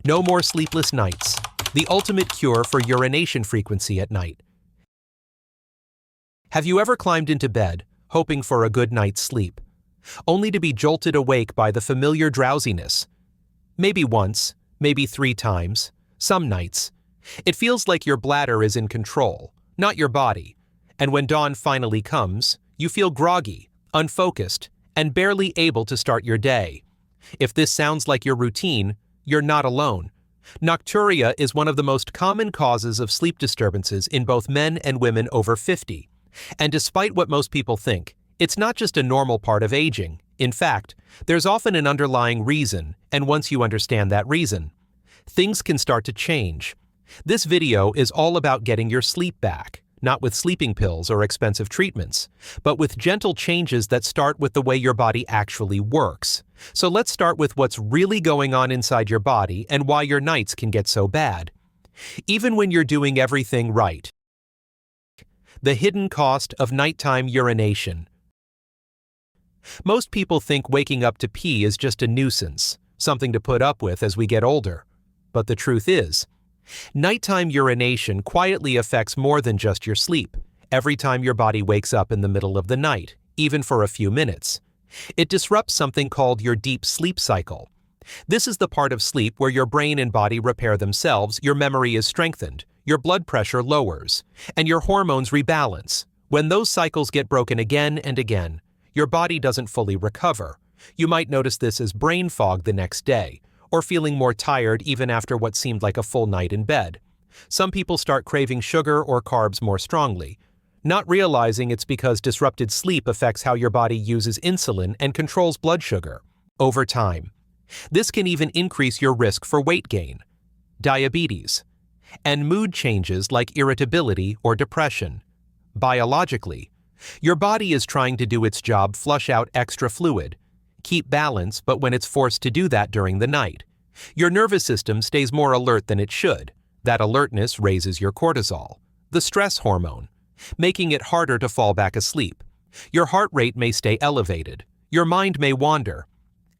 No more sleepless nights. The ultimate cure for urination frequency at night. Have you ever climbed into bed, hoping for a good night's sleep, only to be jolted awake by the familiar drowsiness? Maybe once, maybe 3 times, some nights. It feels like your bladder is in control, not your body, and when dawn finally comes, you feel groggy, unfocused, and barely able to start your day. If this sounds like your routine, you're not alone. Nocturia is one of the most common causes of sleep disturbances in both men and women over 50. And despite what most people think, it's not just a normal part of aging. In fact, there's often an underlying reason, and once you understand that reason, things can start to change. This video is all about getting your sleep back, not with sleeping pills or expensive treatments, but with gentle changes that start with the way your body actually works. So let's start with what's really going on inside your body and why your nights can get so bad. Even when you're doing everything right. The hidden cost of nighttime urination. Most people think waking up to pee is just a nuisance, something to put up with as we get older. But the truth is, nighttime urination quietly affects more than just your sleep. Every time your body wakes up in the middle of the night, even for a few minutes, it disrupts something called your deep sleep cycle. This is the part of sleep where your brain and body repair themselves, your memory is strengthened, your blood pressure lowers, and your hormones rebalance. When those cycles get broken again and again, your body doesn't fully recover. You might notice this as brain fog the next day, or feeling more tired even after what seemed like a full night in bed. Some people start craving sugar or carbs more strongly, not realizing it's because disrupted sleep affects how your body uses insulin and controls blood sugar over time. This can even increase your risk for weight gain, diabetes, and mood changes like irritability or depression. Biologically, your body is trying to do its job, flush out extra fluid, keep balance, but when it's forced to do that during the night, your nervous system stays more alert than it should. That alertness raises your cortisol, the stress hormone, making it harder to fall back asleep. Your heart rate may stay elevated, your mind may wander,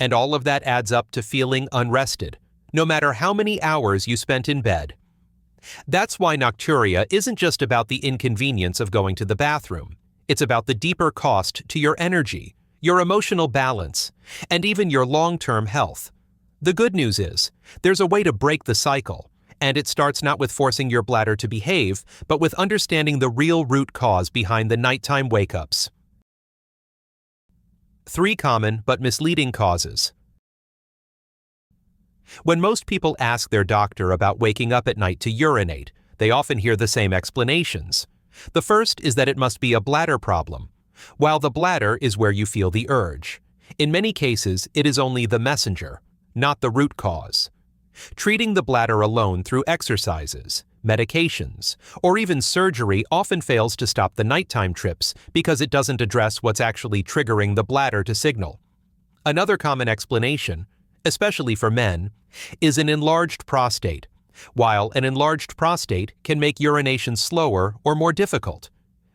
and all of that adds up to feeling unrested, no matter how many hours you spent in bed. That's why Nocturia isn't just about the inconvenience of going to the bathroom. It's about the deeper cost to your energy, your emotional balance, and even your long-term health. The good news is, there's a way to break the cycle, and it starts not with forcing your bladder to behave, but with understanding the real root cause behind the nighttime wake-ups. 3 common but misleading causes. When most people ask their doctor about waking up at night to urinate, they often hear the same explanations. The first is that it must be a bladder problem, while the bladder is where you feel the urge. In many cases, it is only the messenger, not the root cause. Treating the bladder alone through exercises, medications, or even surgery often fails to stop the nighttime trips because it doesn't address what's actually triggering the bladder to signal. Another common explanation, especially for men, is an enlarged prostate, while an enlarged prostate can make urination slower or more difficult.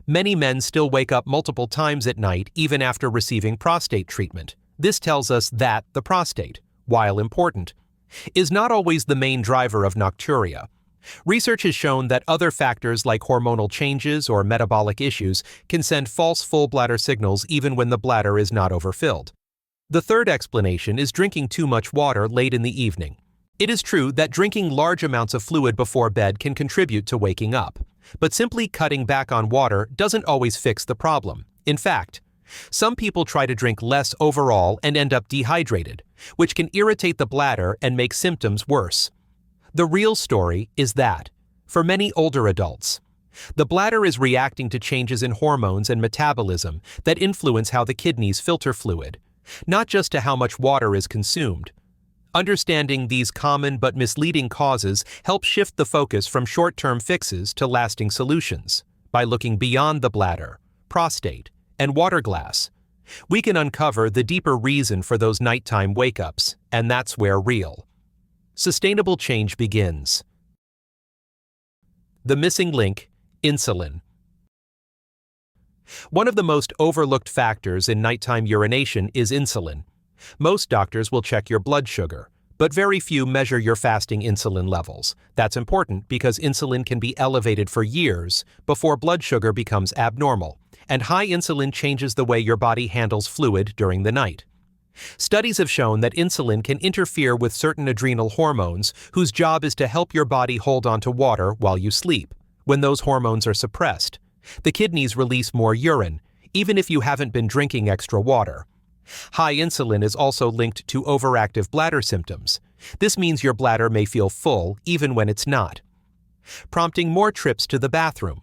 Many men still wake up multiple times at night even after receiving prostate treatment. This tells us that the prostate, while important, is not always the main driver of nocturia. Research has shown that other factors like hormonal changes or metabolic issues can send false full bladder signals even when the bladder is not overfilled. The third explanation is drinking too much water late in the evening. It is true that drinking large amounts of fluid before bed can contribute to waking up, but simply cutting back on water doesn't always fix the problem. In fact, some people try to drink less overall and end up dehydrated, which can irritate the bladder and make symptoms worse. The real story is that, for many older adults, the bladder is reacting to changes in hormones and metabolism that influence how the kidneys filter fluid, not just to how much water is consumed. Understanding these common but misleading causes helps shift the focus from short-term fixes to lasting solutions. By looking beyond the bladder, prostate, and water glass, we can uncover the deeper reason for those nighttime wake-ups, and that's where real, sustainable change begins. The missing link, insulin. One of the most overlooked factors in nighttime urination is insulin. Most doctors will check your blood sugar, but very few measure your fasting insulin levels. That's important because insulin can be elevated for years before blood sugar becomes abnormal, and high insulin changes the way your body handles fluid during the night. Studies have shown that insulin can interfere with certain adrenal hormones whose job is to help your body hold onto water while you sleep. When those hormones are suppressed, the kidneys release more urine, even if you haven't been drinking extra water. High insulin is also linked to overactive bladder symptoms. This means your bladder may feel full even when it's not, prompting more trips to the bathroom.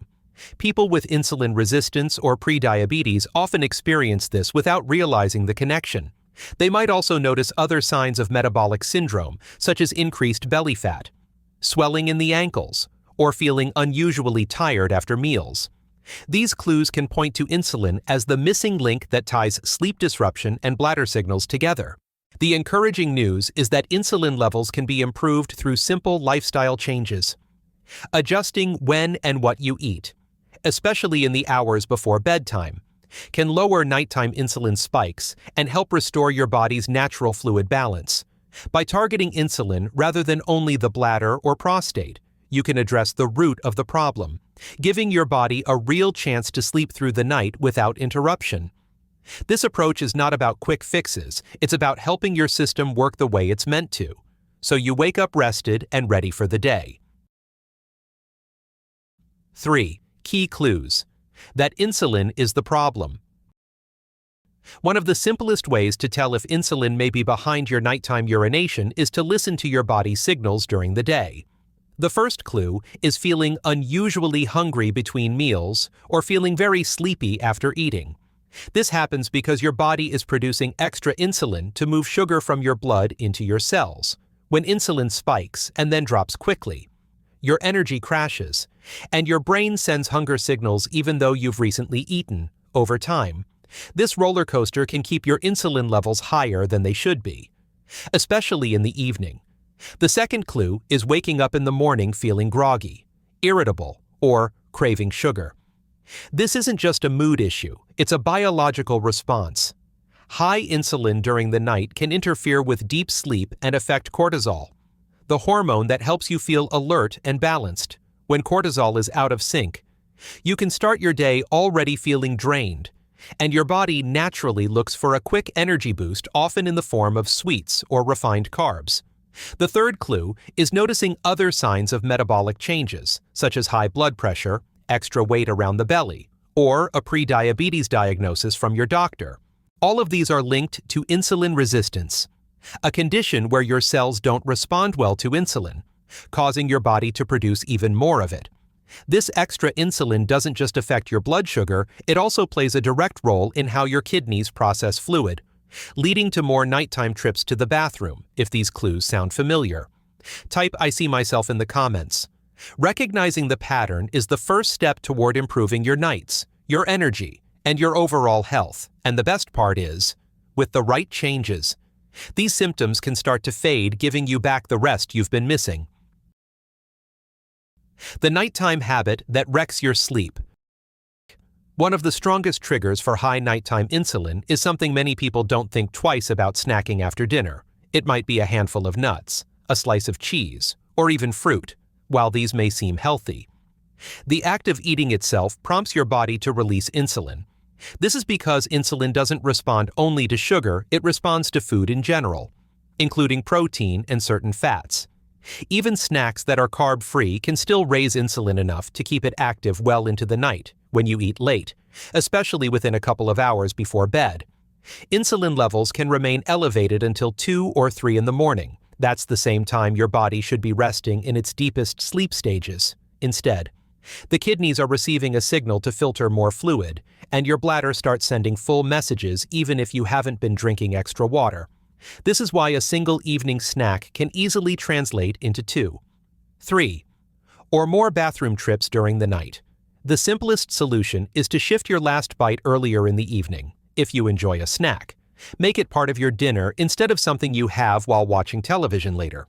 People with insulin resistance or prediabetes often experience this without realizing the connection. They might also notice other signs of metabolic syndrome, such as increased belly fat, swelling in the ankles, or feeling unusually tired after meals. These clues can point to insulin as the missing link that ties sleep disruption and bladder signals together. The encouraging news is that insulin levels can be improved through simple lifestyle changes. Adjusting when and what you eat, especially in the hours before bedtime, can lower nighttime insulin spikes and help restore your body's natural fluid balance. By targeting insulin rather than only the bladder or prostate, you can address the root of the problem, giving your body a real chance to sleep through the night without interruption. This approach is not about quick fixes, it's about helping your system work the way it's meant to, so you wake up rested and ready for the day. 3. Key clues. That insulin is the problem. One of the simplest ways to tell if insulin may be behind your nighttime urination is to listen to your body's signals during the day. The first clue is feeling unusually hungry between meals or feeling very sleepy after eating. This happens because your body is producing extra insulin to move sugar from your blood into your cells. When insulin spikes and then drops quickly, your energy crashes, and your brain sends hunger signals even though you've recently eaten. Over time, this roller coaster can keep your insulin levels higher than they should be, especially in the evening. The second clue is waking up in the morning feeling groggy, irritable, or craving sugar. This isn't just a mood issue, it's a biological response. High insulin during the night can interfere with deep sleep and affect cortisol, the hormone that helps you feel alert and balanced. When cortisol is out of sync, you can start your day already feeling drained, and your body naturally looks for a quick energy boost, often in the form of sweets or refined carbs. The third clue is noticing other signs of metabolic changes, such as high blood pressure, extra weight around the belly, or a prediabetes diagnosis from your doctor. All of these are linked to insulin resistance, a condition where your cells don't respond well to insulin, causing your body to produce even more of it. This extra insulin doesn't just affect your blood sugar, it also plays a direct role in how your kidneys process fluid, leading to more nighttime trips to the bathroom, if these clues sound familiar. Type "I see myself" in the comments. Recognizing the pattern is the first step toward improving your nights, your energy, and your overall health. And the best part is, with the right changes, these symptoms can start to fade, giving you back the rest you've been missing. The nighttime habit that wrecks your sleep. One of the strongest triggers for high nighttime insulin is something many people don't think twice about snacking after dinner. It might be a handful of nuts, a slice of cheese, or even fruit, while these may seem healthy. The act of eating itself prompts your body to release insulin. This is because insulin doesn't respond only to sugar, it responds to food in general, including protein and certain fats. Even snacks that are carb-free can still raise insulin enough to keep it active well into the night when you eat late, especially within a couple of hours before bed. Insulin levels can remain elevated until 2 or 3 in the morning. That's the same time your body should be resting in its deepest sleep stages. Instead, the kidneys are receiving a signal to filter more fluid, and your bladder starts sending full messages even if you haven't been drinking extra water. This is why a single evening snack can easily translate into 2, 3, or more bathroom trips during the night. The simplest solution is to shift your last bite earlier in the evening. If you enjoy a snack, make it part of your dinner instead of something you have while watching television later.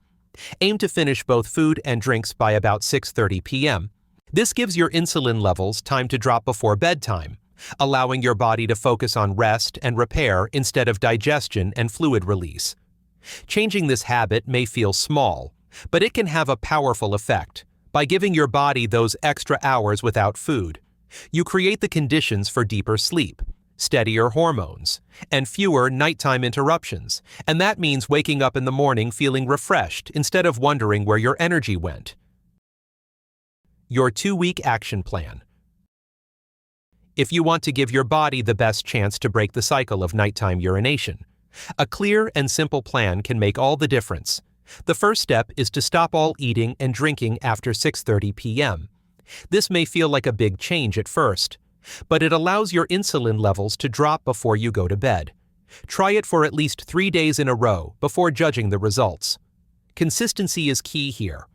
Aim to finish both food and drinks by about 6:30 p.m. This gives your insulin levels time to drop before bedtime, allowing your body to focus on rest and repair instead of digestion and fluid release. Changing this habit may feel small, but it can have a powerful effect. By giving your body those extra hours without food, you create the conditions for deeper sleep, steadier hormones, and fewer nighttime interruptions, and that means waking up in the morning feeling refreshed instead of wondering where your energy went. Your 2-week action plan. If you want to give your body the best chance to break the cycle of nighttime urination, a clear and simple plan can make all the difference. The first step is to stop all eating and drinking after 6:30 p.m. This may feel like a big change at first, but it allows your insulin levels to drop before you go to bed. Try it for at least 3 days in a row before judging the results. Consistency is key here.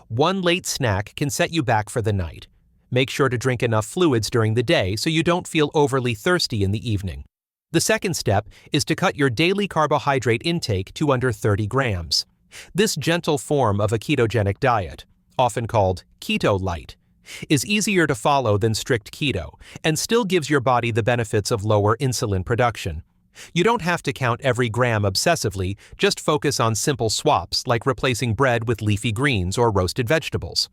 One late snack can set you back for the night. Make sure to drink enough fluids during the day so you don't feel overly thirsty in the evening. The second step is to cut your daily carbohydrate intake to under 30 grams. This gentle form of a ketogenic diet, often called keto light, is easier to follow than strict keto and still gives your body the benefits of lower insulin production. You don't have to count every gram obsessively, just focus on simple swaps like replacing bread with leafy greens or roasted vegetables,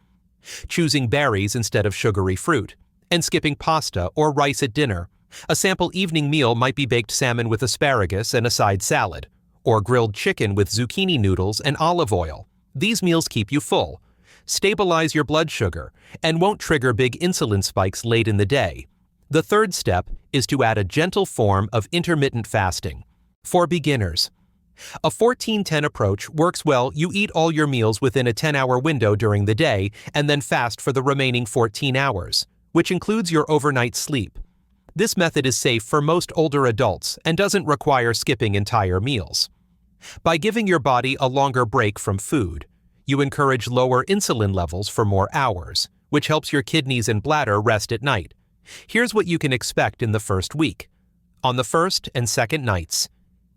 choosing berries instead of sugary fruit, and skipping pasta or rice at dinner. A sample evening meal might be baked salmon with asparagus and a side salad, or grilled chicken with zucchini noodles and olive oil. These meals keep you full, stabilize your blood sugar, and won't trigger big insulin spikes late in the day. The third step is to add a gentle form of intermittent fasting. For beginners, a 14-10 approach works well. You eat all your meals within a 10-hour window during the day and then fast for the remaining 14 hours, which includes your overnight sleep. This method is safe for most older adults and doesn't require skipping entire meals. By giving your body a longer break from food, you encourage lower insulin levels for more hours, which helps your kidneys and bladder rest at night. Here's what you can expect in the first week. On the first and second nights,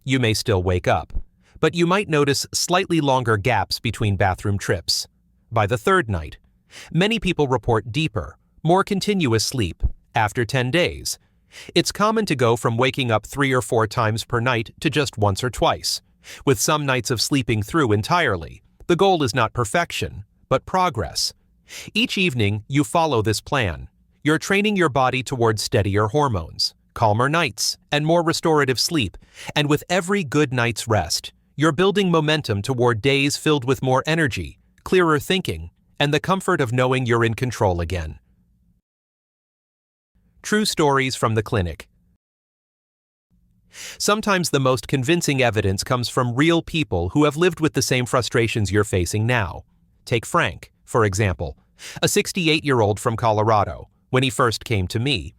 you may still wake up, but you might notice slightly longer gaps between bathroom trips. By the third night, many people report deeper, more continuous sleep after 10 days. It's common to go from waking up 3 or 4 times per night to just once or twice, with some nights of sleeping through entirely. The goal is not perfection, but progress. Each evening, you follow this plan. You're training your body towards steadier hormones, calmer nights, and more restorative sleep, and with every good night's rest, you're building momentum toward days filled with more energy, clearer thinking, and the comfort of knowing you're in control again. True stories from the clinic. Sometimes the most convincing evidence comes from real people who have lived with the same frustrations you're facing now. Take Frank, for example, a 68-year-old from Colorado. When he first came to me,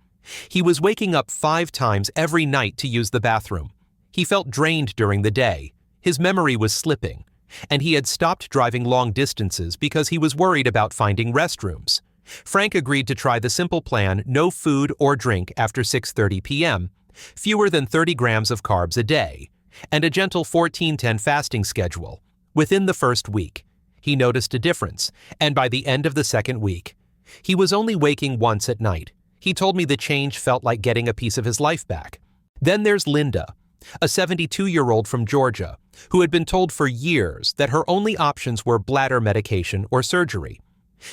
he was waking up 5 times every night to use the bathroom. He felt drained during the day, his memory was slipping, and he had stopped driving long distances because he was worried about finding restrooms. Frank agreed to try the simple plan: no food or drink after 6:30 p.m., fewer than 30 grams of carbs a day, and a gentle 14-10 fasting schedule. Within the first week, he noticed a difference, and by the end of the second week, he was only waking once at night. He told me the change felt like getting a piece of his life back. Then there's Linda, a 72-year-old from Georgia, who had been told for years that her only options were bladder medication or surgery.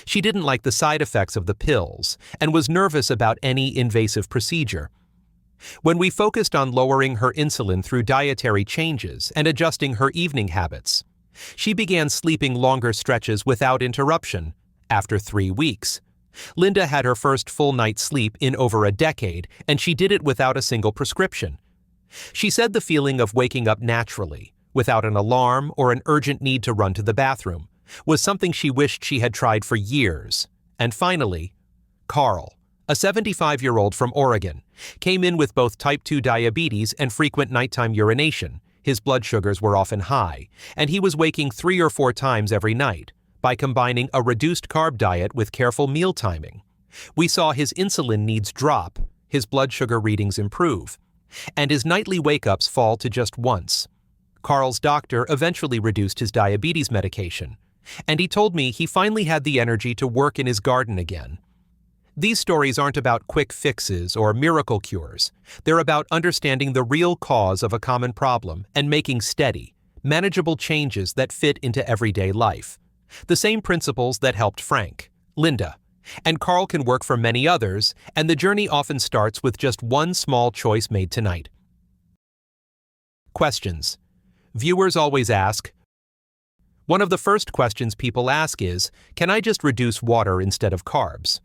She didn't like the side effects of the pills and was nervous about any invasive procedure. When we focused on lowering her insulin through dietary changes and adjusting her evening habits, she began sleeping longer stretches without interruption. After 3 weeks, Linda had her first full night's sleep in over a decade, and she did it without a single prescription. She said the feeling of waking up naturally, without an alarm or an urgent need to run to the bathroom, was something she wished she had tried for years. And finally, Carl, a 75-year-old from Oregon, came in with both type 2 diabetes and frequent nighttime urination. His blood sugars were often high, and he was waking 3 or 4 times every night. By combining a reduced carb diet with careful meal timing, we saw his insulin needs drop, his blood sugar readings improve, and his nightly wake-ups fall to just once. Carl's doctor eventually reduced his diabetes medication, and he told me he finally had the energy to work in his garden again. These stories aren't about quick fixes or miracle cures. They're about understanding the real cause of a common problem and making steady, manageable changes that fit into everyday life. The same principles that helped Frank, Linda, and Carl can work for many others, and the journey often starts with just one small choice made tonight. Questions. Viewers always ask, one of the first questions people ask is, can I just reduce water instead of carbs?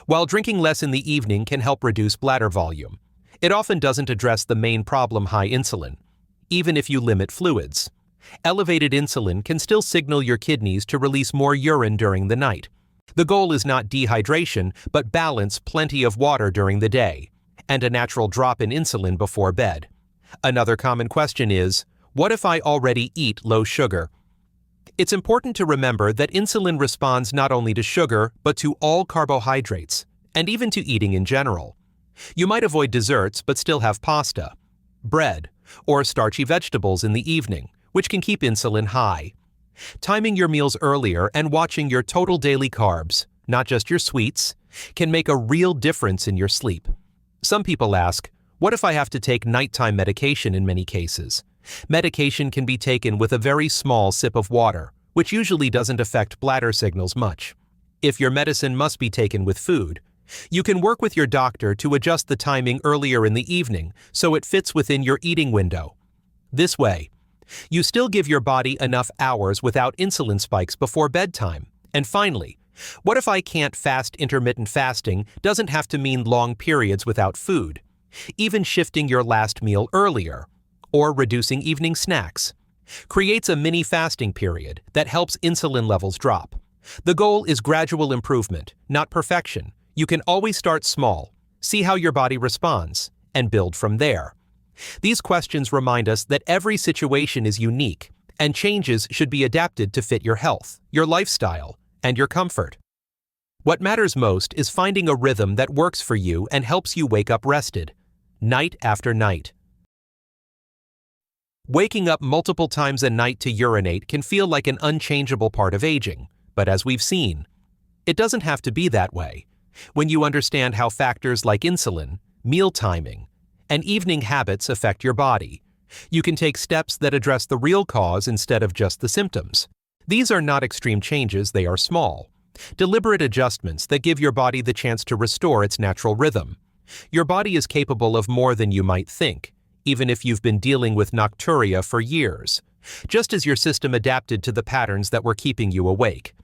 While drinking less in the evening can help reduce bladder volume, it often doesn't address the main problem, high insulin, even if you limit fluids. Elevated insulin can still signal your kidneys to release more urine during the night. The goal is not dehydration, but balance plenty of water during the day, and a natural drop in insulin before bed. Another common question is, what if I already eat low sugar? It's important to remember that insulin responds not only to sugar, but to all carbohydrates, and even to eating in general. You might avoid desserts but still have pasta, bread, or starchy vegetables in the evening, which can keep insulin high. Timing your meals earlier and watching your total daily carbs, not just your sweets, can make a real difference in your sleep. Some people ask, what if I have to take nighttime medication in many cases? Medication can be taken with a very small sip of water, which usually doesn't affect bladder signals much. If your medicine must be taken with food, you can work with your doctor to adjust the timing earlier in the evening so it fits within your eating window. This way, you still give your body enough hours without insulin spikes before bedtime. And finally, what if I can't fast? Intermittent fasting doesn't have to mean long periods without food. Even shifting your last meal earlier, or reducing evening snacks, creates a mini fasting period that helps insulin levels drop. The goal is gradual improvement, not perfection. You can always start small, see how your body responds, and build from there. These questions remind us that every situation is unique, and changes should be adapted to fit your health, your lifestyle, and your comfort. What matters most is finding a rhythm that works for you and helps you wake up rested, night after night. Waking up multiple times a night to urinate can feel like an unchangeable part of aging, but as we've seen, it doesn't have to be that way. When you understand how factors like insulin, meal timing, and evening habits affect your body, you can take steps that address the real cause instead of just the symptoms. These are not extreme changes, they are small, deliberate adjustments that give your body the chance to restore its natural rhythm. Your body is capable of more than you might think, even if you've been dealing with Nocturia for years, just as your system adapted to the patterns that were keeping you awake.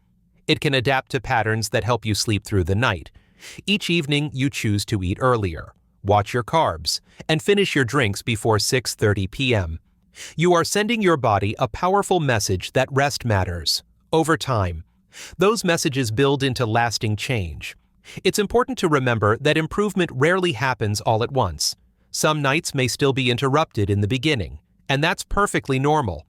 It can adapt to patterns that help you sleep through the night. Each evening, you choose to eat earlier, watch your carbs, and finish your drinks before 6:30 p.m. You are sending your body a powerful message that rest matters. Over time, those messages build into lasting change. It's important to remember that improvement rarely happens all at once. Some nights may still be interrupted in the beginning, and that's perfectly normal.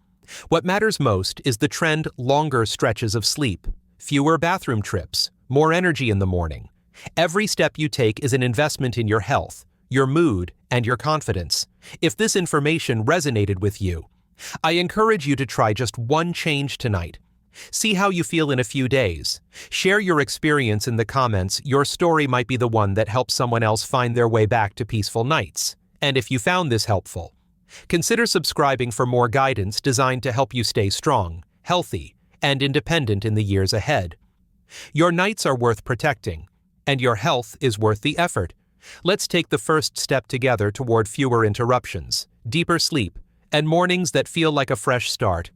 What matters most is the trend: longer stretches of sleep, fewer bathroom trips, more energy in the morning. Every step you take is an investment in your health, your mood, and your confidence. If this information resonated with you, I encourage you to try just one change tonight. See how you feel in a few days. Share your experience in the comments. Your story might be the one that helps someone else find their way back to peaceful nights. And if you found this helpful, consider subscribing for more guidance designed to help you stay strong, healthy, and independent in the years ahead. Your nights are worth protecting, and your health is worth the effort. Let's take the first step together toward fewer interruptions, deeper sleep, and mornings that feel like a fresh start.